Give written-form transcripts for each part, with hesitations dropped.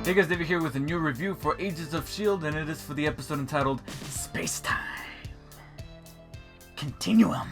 Hey guys, David here with a new review for Agents of S.H.I.E.L.D. and it is for the episode entitled Spacetime Continuum.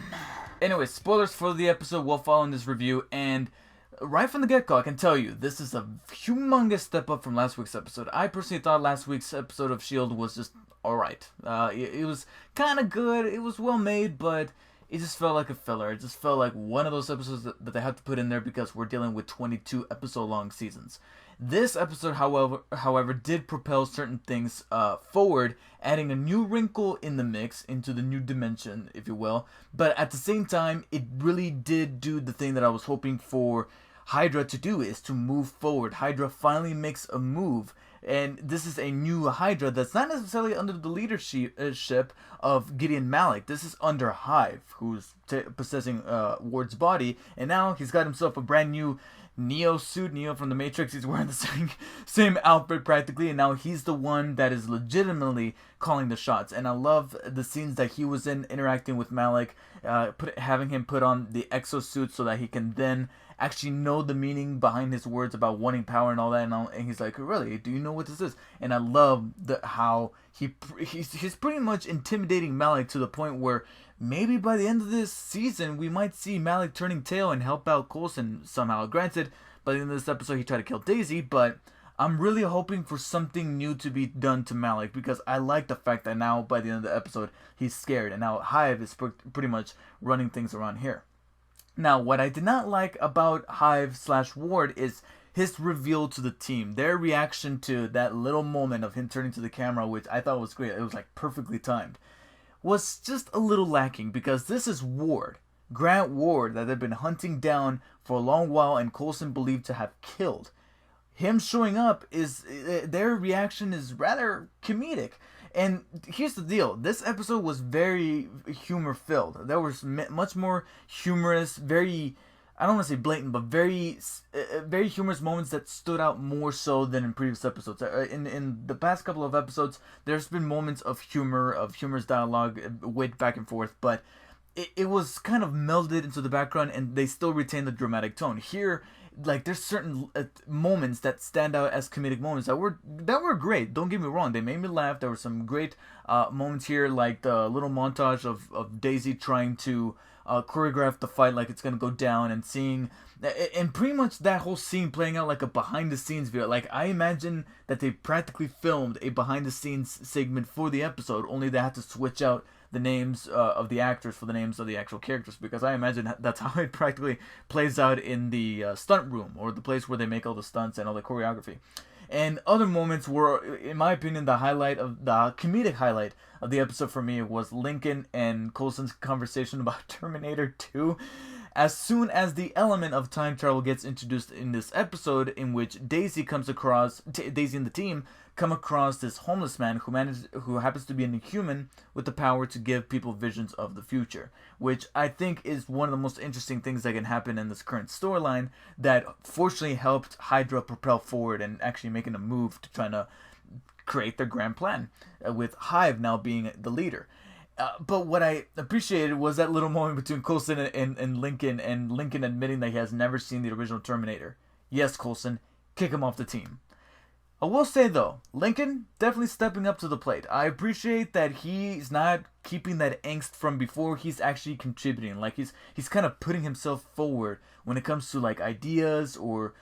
Anyway, spoilers for the episode will follow in this review, and right from the get-go, I can tell you, this is a humongous step up from last week's episode. I personally thought last week's episode of S.H.I.E.L.D. was just alright. It was kind of good, it was well made, but it just felt like a filler. It just felt like one of those episodes that they had to put in there because we're dealing with 22 episode-long seasons. This episode, however, did propel certain things forward, adding a new wrinkle in the mix into the new dimension, if you will. But at the same time, it really did do the thing that I was hoping for Hydra to do, is to move forward. Hydra finally makes a move, and this is a new Hydra that's not necessarily under the leadership of Gideon Malik. This is under Hive, who's possessing Ward's body, and now he's got himself a brand new Neo suit, Neo from the Matrix. He's wearing the same outfit practically, and now he's the one that is legitimately calling the shots. And I love the scenes that he was in interacting with Malik, having him put on the exosuit so that he can then actually know the meaning behind his words about wanting power and all that. And he's like, really, do you know what this is? And I love how he's pretty much intimidating Malik to the point where maybe by the end of this season, we might see Malik turning tail and help out Coulson somehow. Granted, by the end of this episode, he tried to kill Daisy, but I'm really hoping for something new to be done to Malik, because I like the fact that now, by the end of the episode, he's scared, and now Hive is pretty much running things around here. Now, what I did not like about Hive/Ward is his reveal to the team. Their reaction to that little moment of him turning to the camera, which I thought was great. It was like perfectly timed, was just a little lacking, because this is Ward, Grant Ward, that they've been hunting down for a long while and Coulson believed to have killed. Him showing up, their reaction is rather comedic. And here's the deal, this episode was very humor filled. There was much more humorous, very, I don't want to say blatant, but very humorous moments that stood out more so than in previous episodes. In the past couple of episodes, there's been moments of humorous dialogue, wit back and forth, but it was kind of melded into the background, and they still retain the dramatic tone. Here, like, there's certain moments that stand out as comedic moments that were great. Don't get me wrong, they made me laugh. There were some great moments here, like the little montage of Daisy trying to choreograph the fight like it's gonna go down, and seeing, and pretty much that whole scene playing out like a behind-the-scenes video. Like, I imagine that they practically filmed a behind-the-scenes segment for the episode, only they had to switch out the names of the actors for the names of the actual characters, because I imagine that's how it practically plays out in the stunt room, or the place where they make all the stunts and all the choreography. And other moments were, in my opinion, the comedic highlight of the episode for me was Lincoln and Coulson's conversation about Terminator 2. As soon as the element of time travel gets introduced in this episode, in which Daisy and the team come across this homeless man who happens to be an Inhuman with the power to give people visions of the future, which I think is one of the most interesting things that can happen in this current storyline, that fortunately helped Hydra propel forward and actually making a move to try to create their grand plan, with Hive now being the leader. But what I appreciated was that little moment between Coulson and Lincoln admitting that he has never seen the original Terminator. Yes, Coulson, kick him off the team. I will say, though, Lincoln definitely stepping up to the plate. I appreciate that he's not keeping that angst from before. He's actually contributing. Like, he's kind of putting himself forward when it comes to, like, ideas or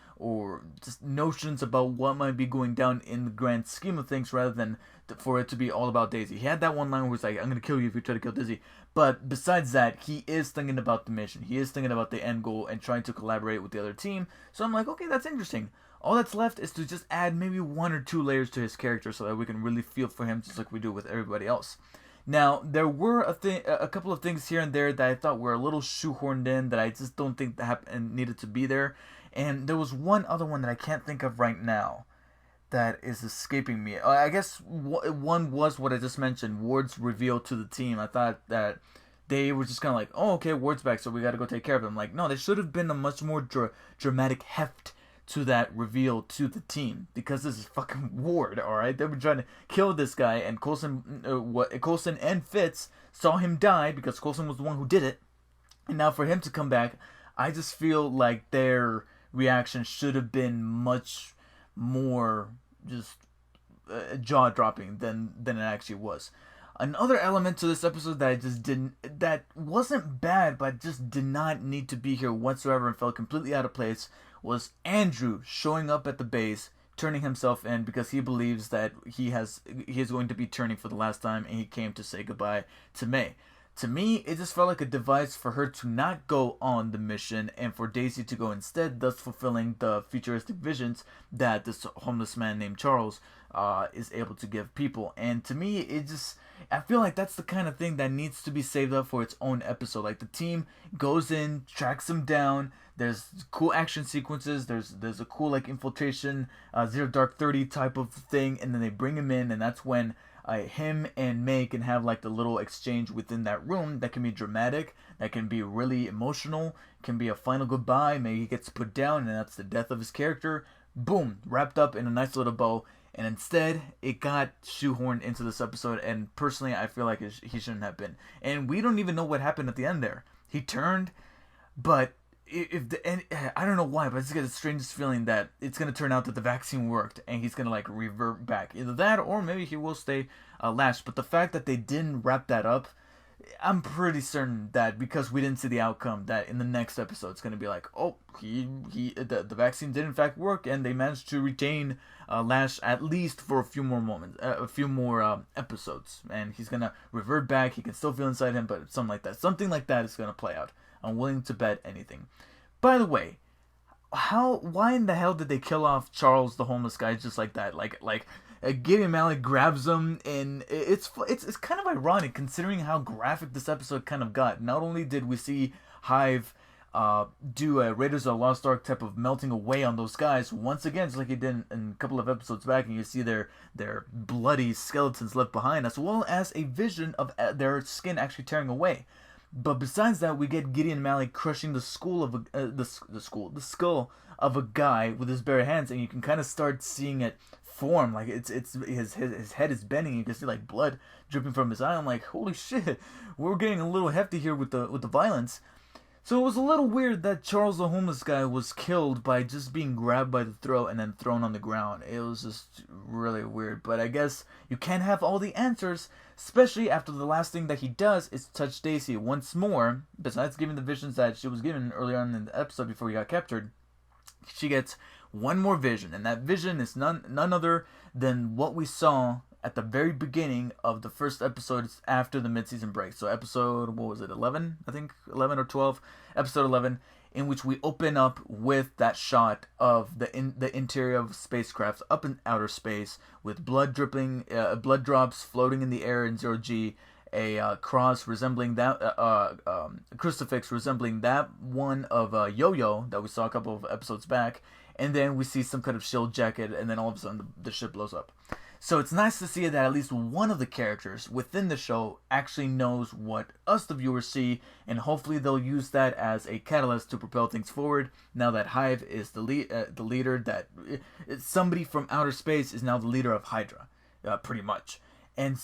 just notions about what might be going down in the grand scheme of things, rather than for it to be all about Daisy. He had that one line where he's like, I'm going to kill you if you try to kill Daisy. But besides that, he is thinking about the mission. He is thinking about the end goal and trying to collaborate with the other team. So I'm like, okay, that's interesting. All that's left is to just add maybe 1 or 2 layers to his character so that we can really feel for him, just like we do with everybody else. Now, there were a couple of things here and there that I thought were a little shoehorned in, that I just don't think that needed to be there. And there was one other one that I can't think of right now that is escaping me. I guess one was what I just mentioned, Ward's reveal to the team. I thought that they were just kind of like, oh, okay, Ward's back, so we got to go take care of him. Like, no, there should have been a much more dramatic heft to that reveal to the team, because this is fucking Ward, alright? They were trying to kill this guy, and Coulson and Fitz saw him die because Coulson was the one who did it. And now for him to come back, I just feel like their reaction should have been much more jaw-dropping than it actually was. Another element to this episode that wasn't bad, but just did not need to be here whatsoever and felt completely out of place, was Andrew showing up at the base, turning himself in because he believes that he is going to be turning for the last time, and he came to say goodbye to May. To me, it just felt like a device for her to not go on the mission and for Daisy to go instead, thus fulfilling the futuristic visions that this homeless man named Charles is able to give people. And to me, I feel like that's the kind of thing that needs to be saved up for its own episode. Like, the team goes in, tracks him down. There's cool action sequences. There's a cool, like, infiltration, Zero Dark 30 type of thing, and then they bring him in, and that's when him and May can have like the little exchange within that room that can be dramatic, that can be really emotional, can be a final goodbye. May he gets put down, and that's the death of his character. Boom, wrapped up in a nice little bow. And instead, it got shoehorned into this episode, and personally, I feel like he shouldn't have been. And we don't even know what happened at the end there. He turned, but I don't know why, but I just get the strangest feeling that it's going to turn out that the vaccine worked and he's going to like revert back. Either that or maybe he will stay lashed. But the fact that they didn't wrap that up, I'm pretty certain that because we didn't see the outcome, that in the next episode it's going to be like, oh, the vaccine did in fact work, and they managed to retain Lash at least for a few more moments, a few more episodes, and he's going to revert back. He can still feel inside him, but something like that is going to play out. I'm willing to bet anything. By the way, why in the hell did they kill off Charles, the homeless guy, just like that? Like Gideon Malik grabs him, and it's kind of ironic considering how graphic this episode kind of got. Not only did we see Hive do a Raiders of the Lost Ark type of melting away on those guys once again, just like he did in a couple of episodes back, and you see their bloody skeletons left behind, as well as a vision of their skin actually tearing away. But besides that, we get Gideon Malik crushing the skull of a guy with his bare hands, and you can kind of start seeing it form. Like his head is bending. You can see like blood dripping from his eye. I'm like, holy shit, we're getting a little hefty here with the violence. So it was a little weird that Charles the homeless guy was killed by just being grabbed by the throat and then thrown on the ground. It was just really weird. But I guess you can't have all the answers, especially after the last thing that he does is touch Daisy once more. Besides giving the visions that she was given earlier on in the episode before he got captured, she gets one more vision. And that vision is none other than what we saw at the very beginning of the first episodes after the mid-season break. So episode, 11? I think 11 or 12. Episode 11, in which we open up with that shot of the interior of spacecraft up in outer space with blood dripping, blood drops floating in the air in 0G, a cross resembling that, a crucifix resembling that one of Yo-Yo that we saw a couple of episodes back, and then we see some kind of S.H.I.E.L.D. jacket, and then all of a sudden the ship blows up. So it's nice to see that at least one of the characters within the show actually knows what us, the viewers, see, and hopefully they'll use that as a catalyst to propel things forward. Now that Hive is the leader, that somebody from outer space is now the leader of Hydra, pretty much. And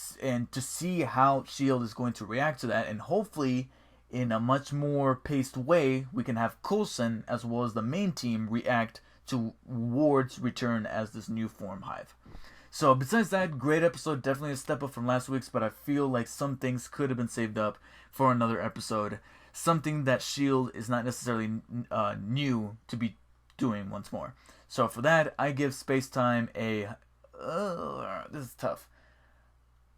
to see how S.H.I.E.L.D. is going to react to that, and hopefully in a much more paced way, we can have Coulson as well as the main team react to Ward's return as this new form Hive. So besides that, great episode, definitely a step up from last week's, but I feel like some things could have been saved up for another episode. Something that S.H.I.E.L.D. is not necessarily new to be doing once more. So for that, I give Spacetime a... this is tough.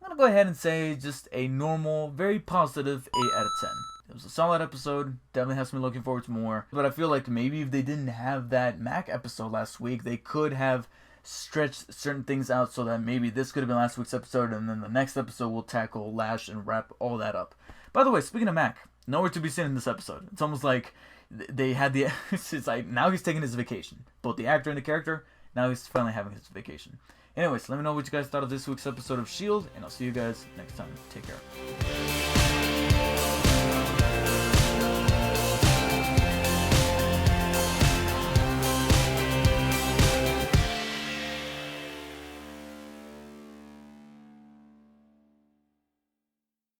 I'm going to go ahead and say just a normal, very positive 8 out of 10. It was a solid episode, definitely has me looking forward to more. But I feel like maybe if they didn't have that Mac episode last week, they could have stretch certain things out so that maybe this could have been last week's episode, and then the next episode will tackle Lash and wrap all that up. By the way, speaking of Mac, nowhere to be seen in this episode. It's almost like they had the... it's like now he's taking his vacation. Both the actor and the character, now he's finally having his vacation. Anyways, let me know what you guys thought of this week's episode of S.H.I.E.L.D., and I'll see you guys next time. Take care.